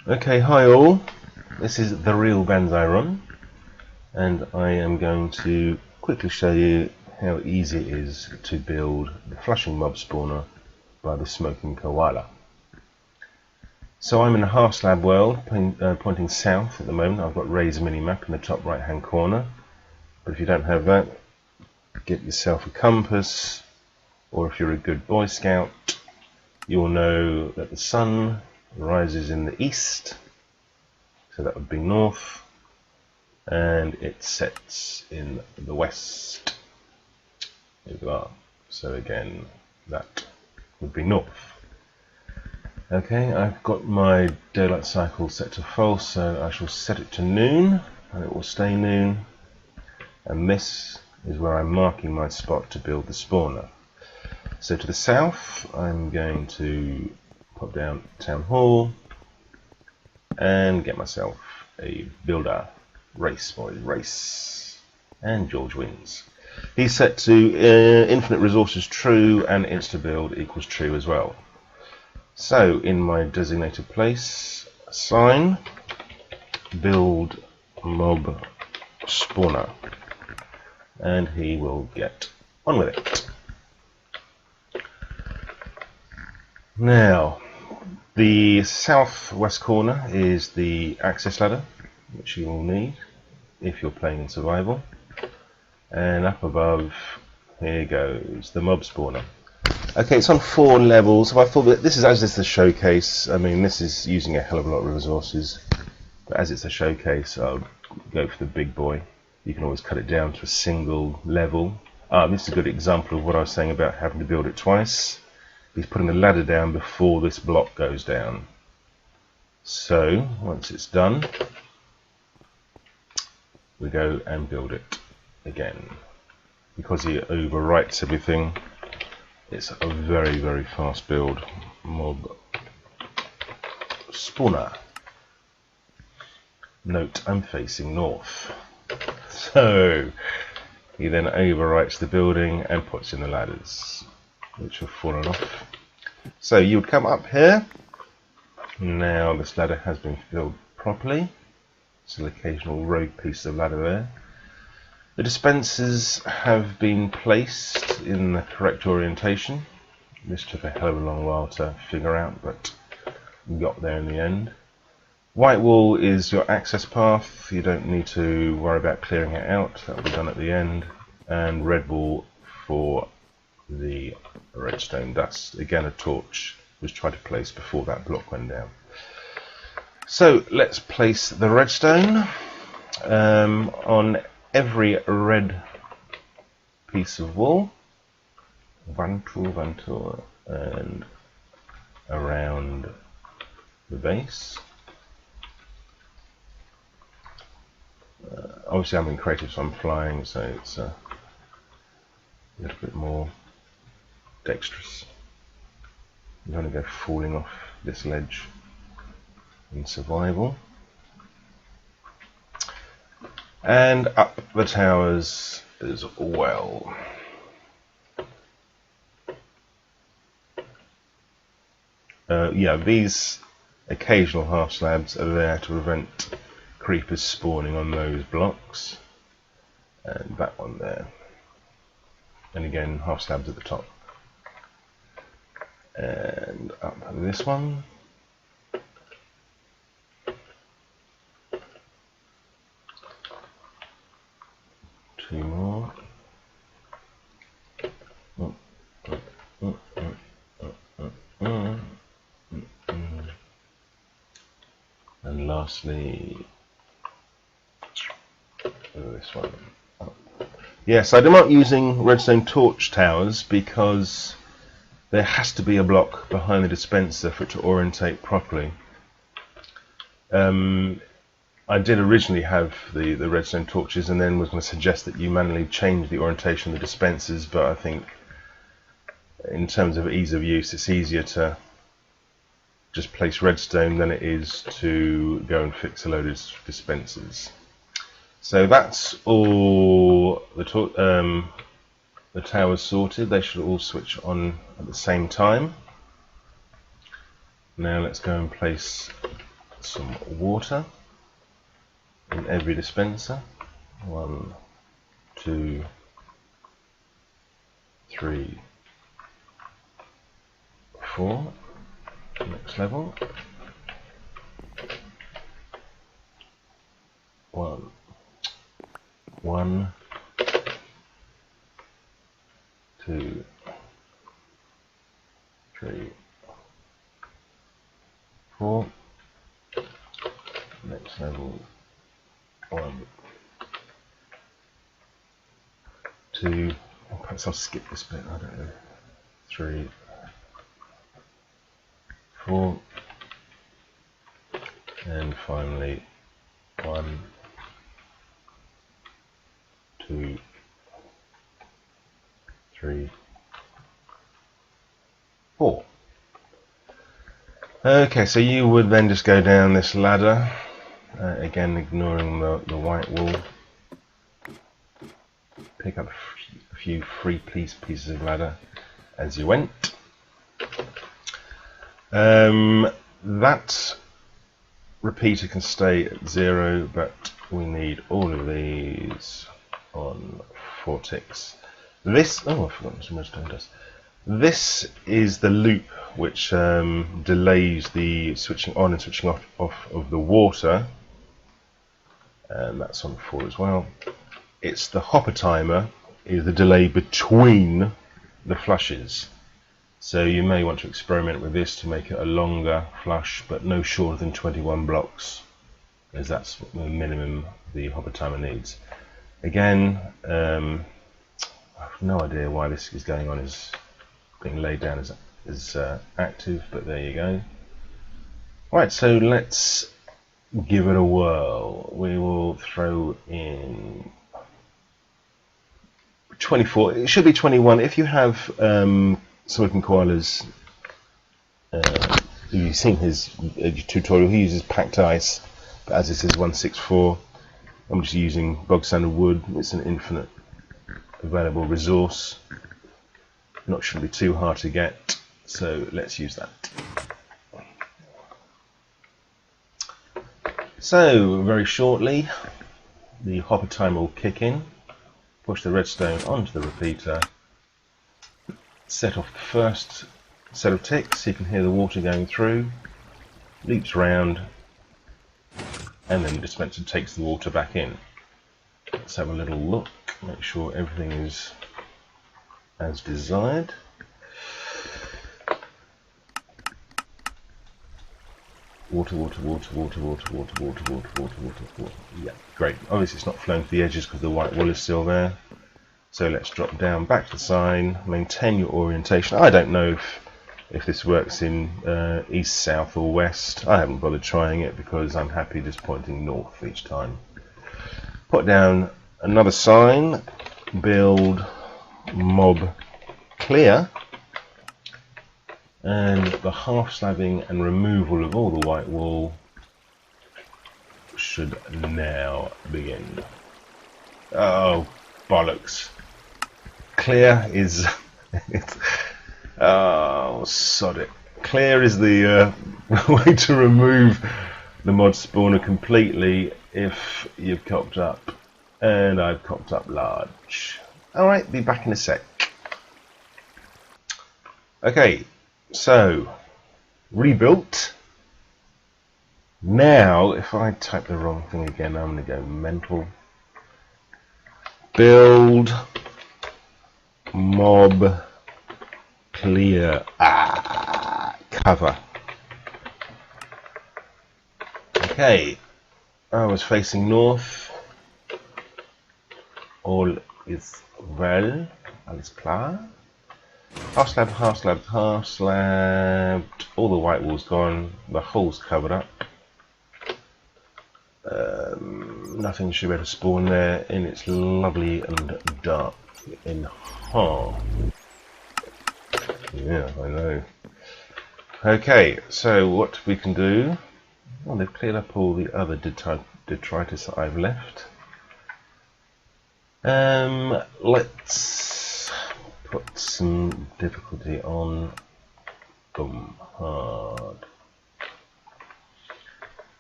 Okay, hi all. This is the real Banzai Run, and I am going to quickly show you how easy it is to build the flushing mob spawner by the Smoking Koala. So I'm in a half slab world, pointing south at the moment. I've got Ray's mini-map in the top right hand corner, but if you don't have that, get yourself a compass, or if you're a good Boy Scout, you'll know that the sun rises in the east, so that would be north, and it sets in the west. Here we are. So again, that would be north. Okay, I've got my daylight cycle set to false, so I shall set it to noon, and it will stay noon. And this is where I'm marking my spot to build the spawner. So to the south, I'm going to pop down Town Hall and get myself a builder. Race, boys, race. And George wins. He's set to infinite resources true and insta build equals true as well. So in my designated place, assign build mob spawner, and he will get on with it. Now, the southwest corner is the access ladder, which you will need if you're playing in survival. And up above, here goes the mob spawner. Okay, it's on 4 levels. So I thought that this is, as it's the showcase, I mean this is using a hell of a lot of resources, but as it's a showcase, I'll go for the big boy. You can always cut it down to a single level. This is a good example of what I was saying about having to build it twice. He's putting the ladder down before this block goes down. So once it's done, we go and build it again. Because he overwrites everything, it's a very, very fast build. Mob spawner. Note, I'm facing north. So he then overwrites the building and puts in the ladders, which have fallen off. So you would come up here. Now this ladder has been filled properly. Still occasional rogue piece of ladder there. The dispensers have been placed in the correct orientation. This took a hell of a long while to figure out, but we got there in the end. White wall is your access path. You don't need to worry about clearing it out. That will be done at the end. And red wall for the redstone dust. Again, a torch was tried to place before that block went down. So let's place the redstone on every red piece of wall. One, two, and around the base. Obviously I'm in creative, so I'm flying, so it's a little bit more dexterous. I'm going to go falling off this ledge in survival. And up the towers as well. Yeah, these occasional half slabs are there to prevent creepers spawning on those blocks. And that one there. And again, half slabs at the top. And up this one. 2 more. And lastly, this one. Yes, I'm not using redstone torch towers because there has to be a block behind the dispenser for it to orientate properly. I did originally have the redstone torches and then was going to suggest that you manually change the orientation of the dispensers, but I think in terms of ease of use it's easier to just place redstone than it is to go and fix a load of dispensers. So that's all the towers sorted. They should all switch on at the same time. Now let's go and place some water in every dispenser. 1, 2, 3, 4. Next level. 1, 2, 3, 4. Next level. 1, 2. Oh, perhaps I'll skip this bit. I don't know. 3, 4. And finally 1, 2, 3, 4. Okay, so you would then just go down this ladder, again ignoring the white wool. Pick up a few free pieces of ladder as you went. That repeater can stay at 0, but we need all of these on 4 ticks. This, oh, I forgot so much time does. This is the loop which delays the switching on and switching off of the water, and that's on 4 as well. It's the hopper timer, is the delay between the flushes. So you may want to experiment with this to make it a longer flush, but no shorter than 21 blocks, as that's the minimum the hopper timer needs. Again, I have no idea why this is going on, is being laid down as active, but there you go. Right, so let's give it a whirl. We will throw in 24. It should be 21 if you have Smoking Koala's. You've seen his tutorial. He uses packed ice, but as this is 164, I'm just using bog standard wood. It's an infinite available resource. Not shouldn't be too hard to get, so let's use that. So very shortly, the hopper timer will kick in. Push the redstone onto the repeater. Set off the first set of ticks. You can hear the water going through. Leaps round, and then the dispenser takes the water back in. Let's have a little look. Make sure everything is as desired. Water, water, water, water, water, water, water, water, water, water, water. Yeah, great. Obviously it's not flowing to the edges because the white wool is still there. So let's drop down back to the sign. Maintain your orientation. I don't know if this works in east, south or west. I haven't bothered trying it because I'm happy just pointing north each time. Put down another sign. Build mob clear, and the half slabbing and removal of all the white wool should now begin. Oh bollocks, clear is oh sod it, clear is the way to remove the mod spawner completely if you've cocked up, and I've cocked up large. Alright, be back in a sec. Okay, so rebuilt. Now if I type the wrong thing again, I'm going to go mental. Build mob clear cover. Okay, I was facing north. All is well, alles klar. Half slab, half slab, half slabbed. All the white wool's gone. The hole's covered up. Nothing should be able to spawn there, and it's lovely and dark in heart. Yeah, I know. Okay, so what we can do? Well, they've cleared up all the other detritus that I've left. Let's put some difficulty on hard.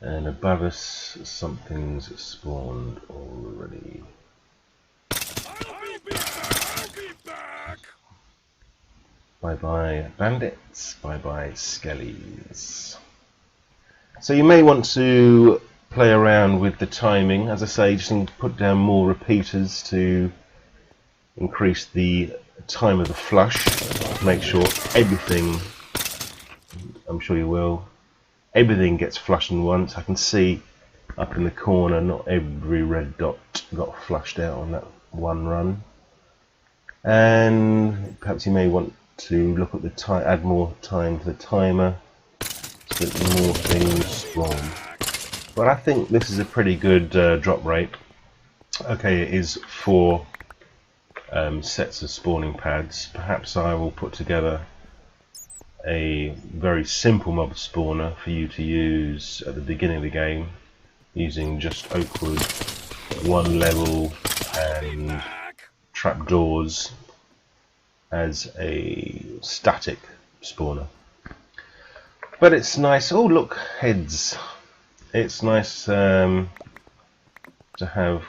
And above us, something's spawned already. Bye bye bandits, bye bye skellies. So you may want to play around with the timing. As I say, you just need to put down more repeaters to increase the time of the flush. Make sure everything, I'm sure you will, everything gets flushed in once. I can see up in the corner not every red dot got flushed out on that one run. And perhaps you may want to look at the time, add more time to the timer so that more things spawn. But I think this is a pretty good drop rate. Okay, it is 4 sets of spawning pads. Perhaps I will put together a very simple mob spawner for you to use at the beginning of the game, using just oak wood, 1 level and trapdoors as a static spawner. But it's nice. Oh look, heads. It's nice to have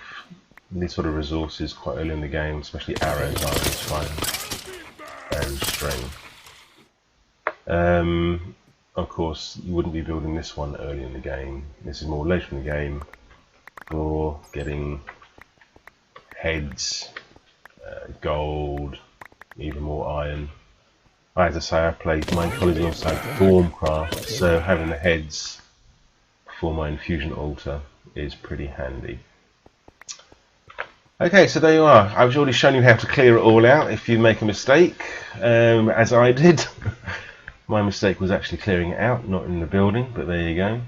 these sort of resources quite early in the game, especially arrows are always fine, and string. Of course, you wouldn't be building this one early in the game. This is more later in the game for getting heads, gold, even more iron. As I say, I played Minecolonies alongside Formcraft, so having the heads for my infusion altar is pretty handy. Okay, so there you are. I've already shown you how to clear it all out if you make a mistake, as I did. My mistake was actually clearing it out, not in the building, but there you go.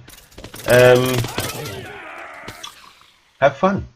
Have fun.